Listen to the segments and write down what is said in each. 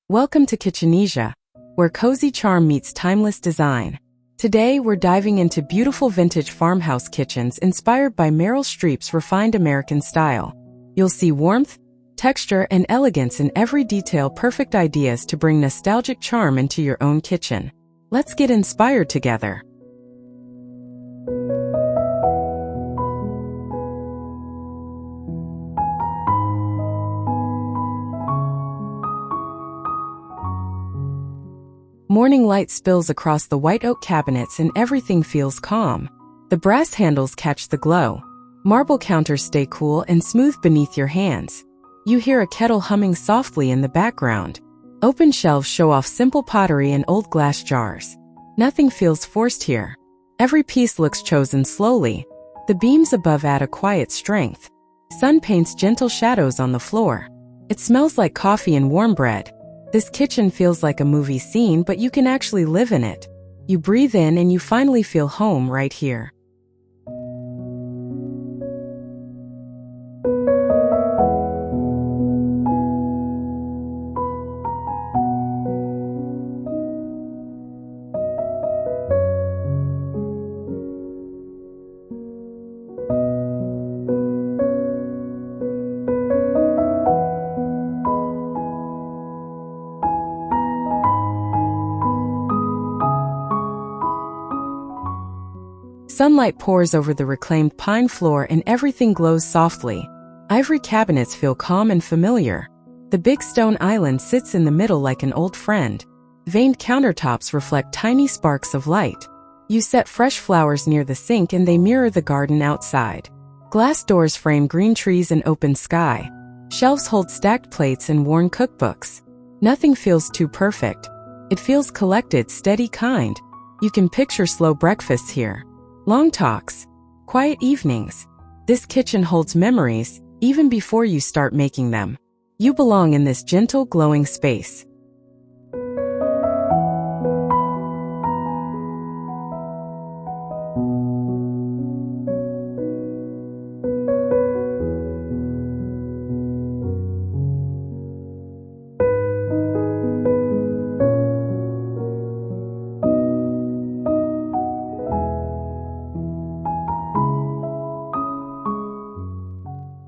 Welcome to Kitchenesia, where cozy charm meets timeless design. Today, we're diving into beautiful vintage farmhouse kitchens inspired by Meryl Streep's refined American style. You'll see warmth, texture, and elegance in every detail, perfect ideas to bring nostalgic charm into your own kitchen. Let's get inspired together. Morning light spills across the white oak cabinets and everything feels calm. The brass handles catch the glow. Marble counters stay cool and smooth beneath your hands. You hear a kettle humming softly in the background. Open shelves show off simple pottery and old glass jars. Nothing feels forced here. Every piece looks chosen slowly. The beams above add a quiet strength. Sun paints gentle shadows on the floor. It smells like coffee and warm bread. This kitchen feels like a movie scene, but you can actually live in it. You breathe in and you finally feel home right here. Sunlight pours over the reclaimed pine floor and everything glows softly. Ivory cabinets feel calm and familiar. The big stone island sits in the middle like an old friend. Veined countertops reflect tiny sparks of light. You set fresh flowers near the sink and they mirror the garden outside. Glass doors frame green trees and open sky. Shelves hold stacked plates and worn cookbooks. Nothing feels too perfect. It feels collected, steady, kind. You can picture slow breakfasts here. Long talks, quiet evenings. This kitchen holds memories, even before you start making them. You belong in this gentle, glowing space.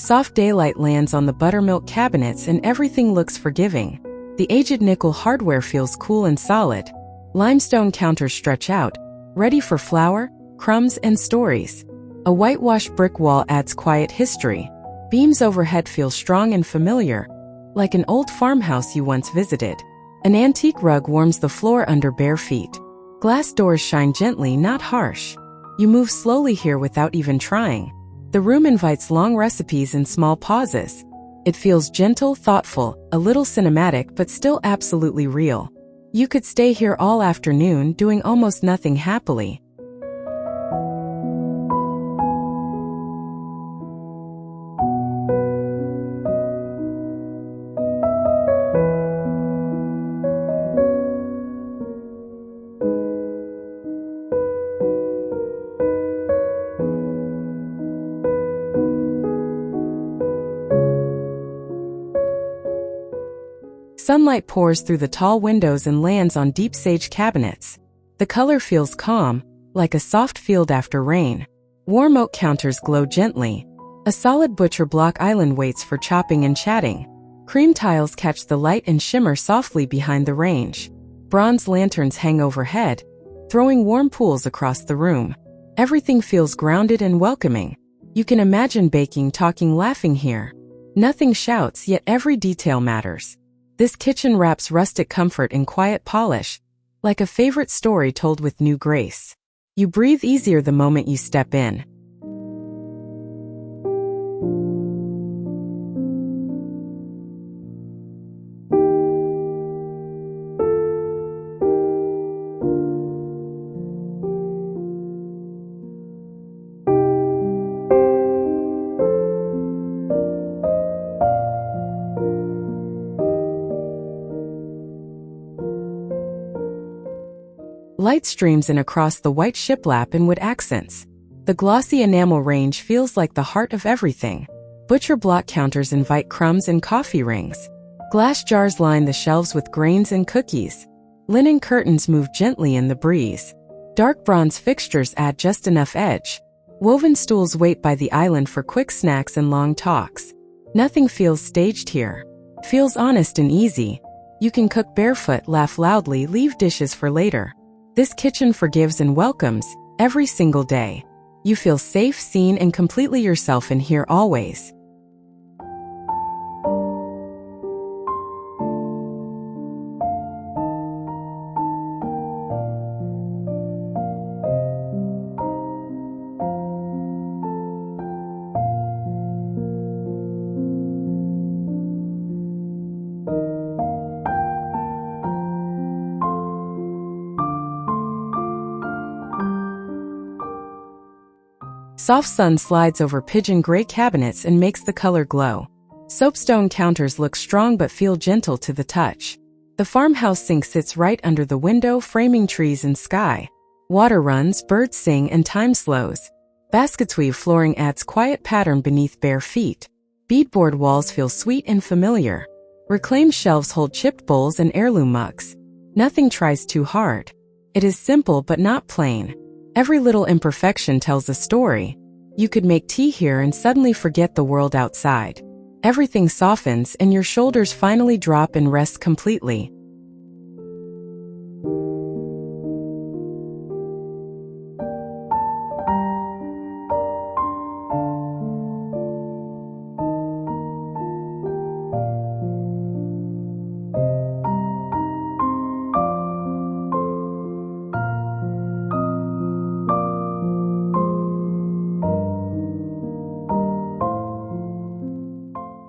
Soft daylight lands on the buttermilk cabinets and everything looks forgiving. The aged nickel hardware feels cool and solid. Limestone counters stretch out, ready for flour, crumbs, and stories. A whitewashed brick wall adds quiet history. Beams overhead feel strong and familiar, like an old farmhouse you once visited. An antique rug warms the floor under bare feet. Glass doors shine gently, not harsh. You move slowly here without even trying. The room invites long recipes and small pauses. It feels gentle, thoughtful, a little cinematic, but still absolutely real. You could stay here all afternoon doing almost nothing happily. Sunlight pours through the tall windows and lands on deep sage cabinets. The color feels calm, like a soft field after rain. Warm oak counters glow gently. A solid butcher block island waits for chopping and chatting. Cream tiles catch the light and shimmer softly behind the range. Bronze lanterns hang overhead, throwing warm pools across the room. Everything feels grounded and welcoming. You can imagine baking, talking, laughing here. Nothing shouts, yet every detail matters. This kitchen wraps rustic comfort in quiet polish, like a favorite story told with new grace. You breathe easier the moment you step in. Light streams in across the white shiplap in wood accents. The glossy enamel range feels like the heart of everything. Butcher block counters invite crumbs and coffee rings. Glass jars line the shelves with grains and cookies. Linen curtains move gently in the breeze. Dark bronze fixtures add just enough edge. Woven stools wait by the island for quick snacks and long talks. Nothing feels staged here. Feels honest and easy. You can cook barefoot, laugh loudly, leave dishes for later. This kitchen forgives and welcomes every single day. You feel safe, seen, and completely yourself in here always. Soft sun slides over pigeon gray cabinets and makes the color glow. Soapstone counters look strong but feel gentle to the touch. The farmhouse sink sits right under the window, framing trees and sky. Water runs, birds sing, and time slows. Basketweave flooring adds quiet pattern beneath bare feet. Beadboard walls feel sweet and familiar. Reclaimed shelves hold chipped bowls and heirloom mugs. Nothing tries too hard. It is simple but not plain. Every little imperfection tells a story. You could make tea here and suddenly forget the world outside. Everything softens and your shoulders finally drop and rest completely.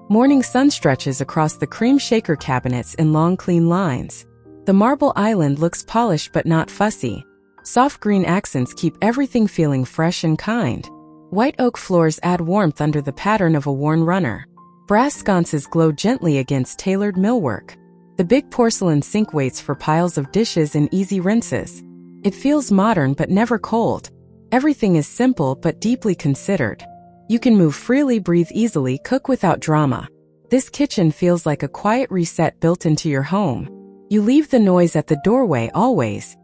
Morning sun stretches across the cream shaker cabinets in long, clean lines. The marble island looks polished but not fussy. Soft green accents keep everything feeling fresh and kind. White oak floors add warmth under the pattern of a worn runner. Brass sconces glow gently against tailored millwork. The big porcelain sink waits for piles of dishes and easy rinses. It feels modern but never cold. Everything is simple but deeply considered. You can move freely, breathe easily, cook without drama. This kitchen feels like a quiet reset built into your home. You leave the noise at the doorway always.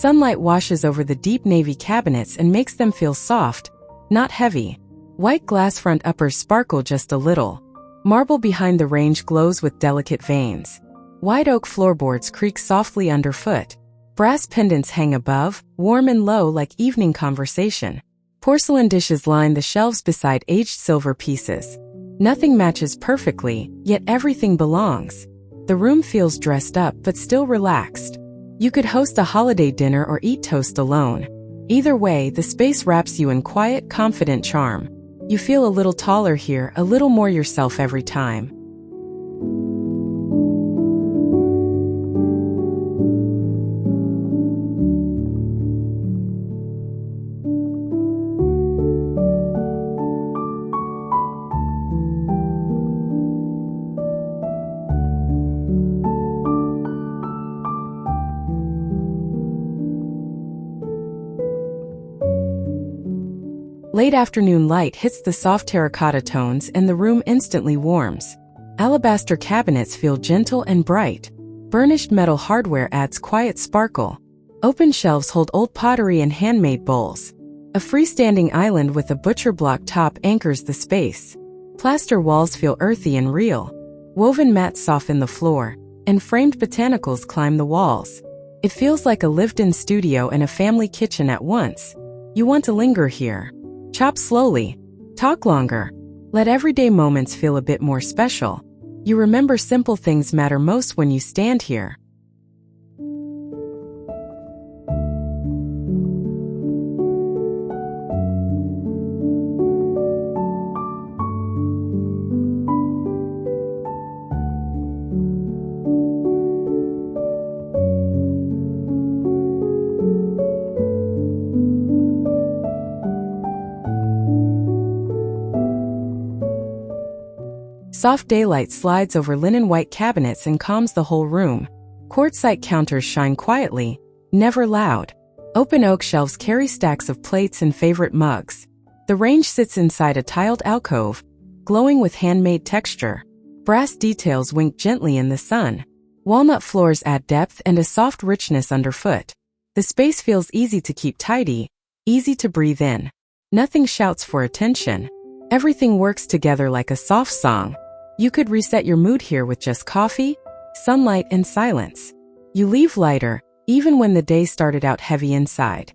Sunlight washes over the deep navy cabinets and makes them feel soft, not heavy. White glass front uppers sparkle just a little. Marble behind the range glows with delicate veins. Wide oak floorboards creak softly underfoot. Brass pendants hang above, warm and low like evening conversation. Porcelain dishes line the shelves beside aged silver pieces. Nothing matches perfectly, yet everything belongs. The room feels dressed up but still relaxed. You could host a holiday dinner or eat toast alone. Either way, the space wraps you in quiet, confident charm. You feel a little taller here, a little more yourself every time. Late afternoon light hits the soft terracotta tones and the room instantly warms. Alabaster cabinets feel gentle and bright. Burnished metal hardware adds quiet sparkle. Open shelves hold old pottery and handmade bowls. A freestanding island with a butcher block top anchors the space. Plaster walls feel earthy and real. Woven mats soften the floor, and framed botanicals climb the walls. It feels like a lived-in studio and a family kitchen at once. You want to linger here. Chop slowly. Talk longer. Let everyday moments feel a bit more special. You remember simple things matter most when you stand here. Soft daylight slides over linen white cabinets and calms the whole room. Quartzite counters shine quietly, never loud. Open oak shelves carry stacks of plates and favorite mugs. The range sits inside a tiled alcove, glowing with handmade texture. Brass details wink gently in the sun. Walnut floors add depth and a soft richness underfoot. The space feels easy to keep tidy, easy to breathe in. Nothing shouts for attention. Everything works together like a soft song. You could reset your mood here with just coffee, sunlight, and silence. You leave lighter, even when the day started out heavy inside.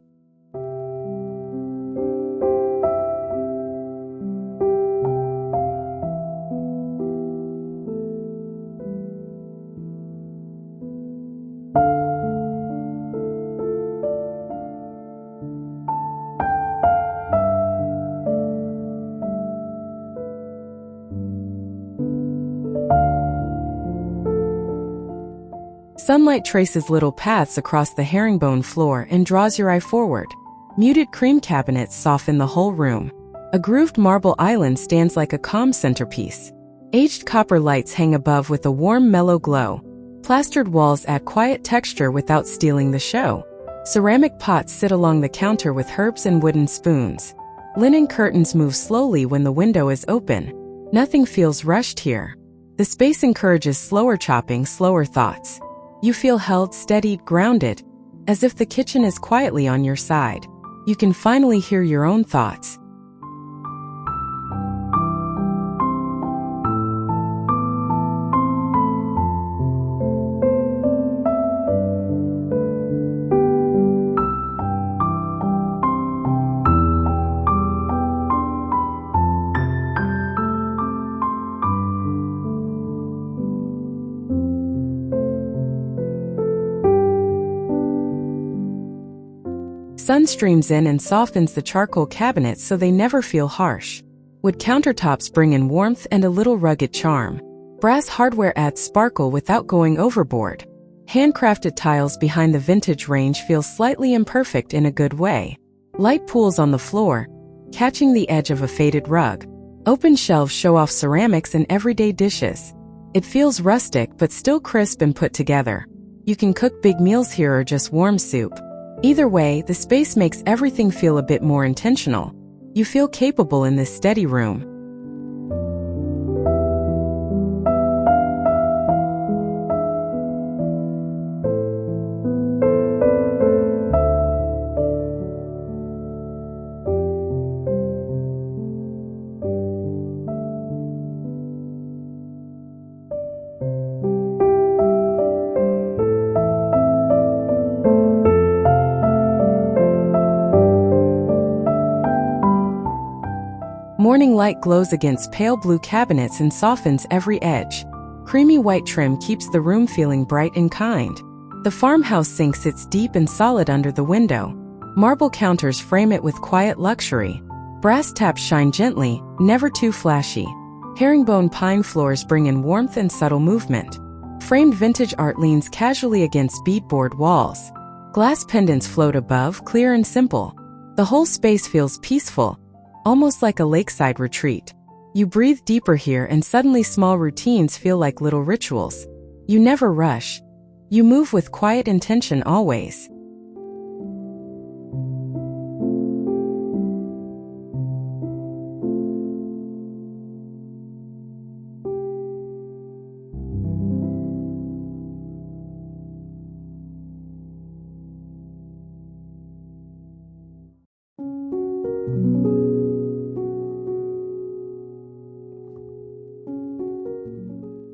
Sunlight traces little paths across the herringbone floor and draws your eye forward. Muted cream cabinets soften the whole room. A grooved marble island stands like a calm centerpiece. Aged copper lights hang above with a warm, mellow glow. Plastered walls add quiet texture without stealing the show. Ceramic pots sit along the counter with herbs and wooden spoons. Linen curtains move slowly when the window is open. Nothing feels rushed here. The space encourages slower chopping, slower thoughts. You feel held, steadied, grounded, as if the kitchen is quietly on your side. You can finally hear your own thoughts. Sun streams in and softens the charcoal cabinets so they never feel harsh. Wood countertops bring in warmth and a little rugged charm. Brass hardware adds sparkle without going overboard. Handcrafted tiles behind the vintage range feel slightly imperfect in a good way. Light pools on the floor, catching the edge of a faded rug. Open shelves show off ceramics and everyday dishes. It feels rustic but still crisp and put together. You can cook big meals here or just warm soup. Either way, the space makes everything feel a bit more intentional. You feel capable in this steady room. Morning light glows against pale blue cabinets and softens every edge. Creamy white trim keeps the room feeling bright and kind. The farmhouse sink sits deep and solid under the window. Marble counters frame it with quiet luxury. Brass taps shine gently, never too flashy. Herringbone pine floors bring in warmth and subtle movement. Framed vintage art leans casually against beadboard walls. Glass pendants float above, clear and simple. The whole space feels peaceful, almost like a lakeside retreat. You breathe deeper here and suddenly small routines feel like little rituals. You never rush. You move with quiet intention always.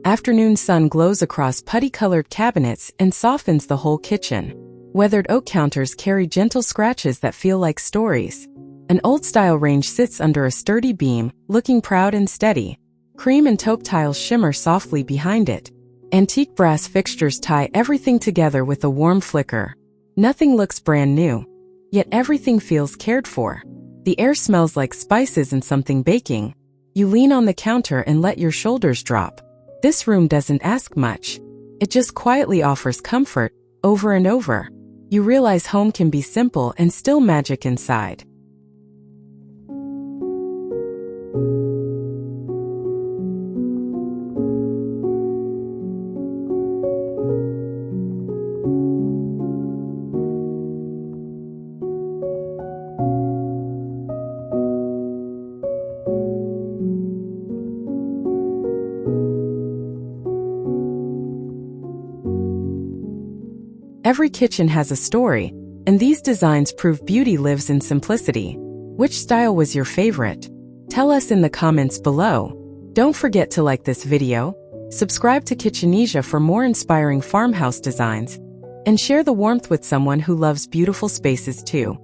Afternoon sun glows across putty-colored cabinets and softens the whole kitchen. Weathered oak counters carry gentle scratches that feel like stories. An old-style range sits under a sturdy beam, looking proud and steady. Cream and taupe tiles shimmer softly behind it. Antique brass fixtures tie everything together with a warm flicker. Nothing looks brand new, yet everything feels cared for. The air smells like spices and something baking. You lean on the counter and let your shoulders drop. This room doesn't ask much. It just quietly offers comfort, over and over. You realize home can be simple and still magic inside. Every kitchen has a story, and these designs prove beauty lives in simplicity. Which style was your favorite? Tell us in the comments below. Don't forget to like this video, subscribe to Kitchenesia for more inspiring farmhouse designs, and share the warmth with someone who loves beautiful spaces too.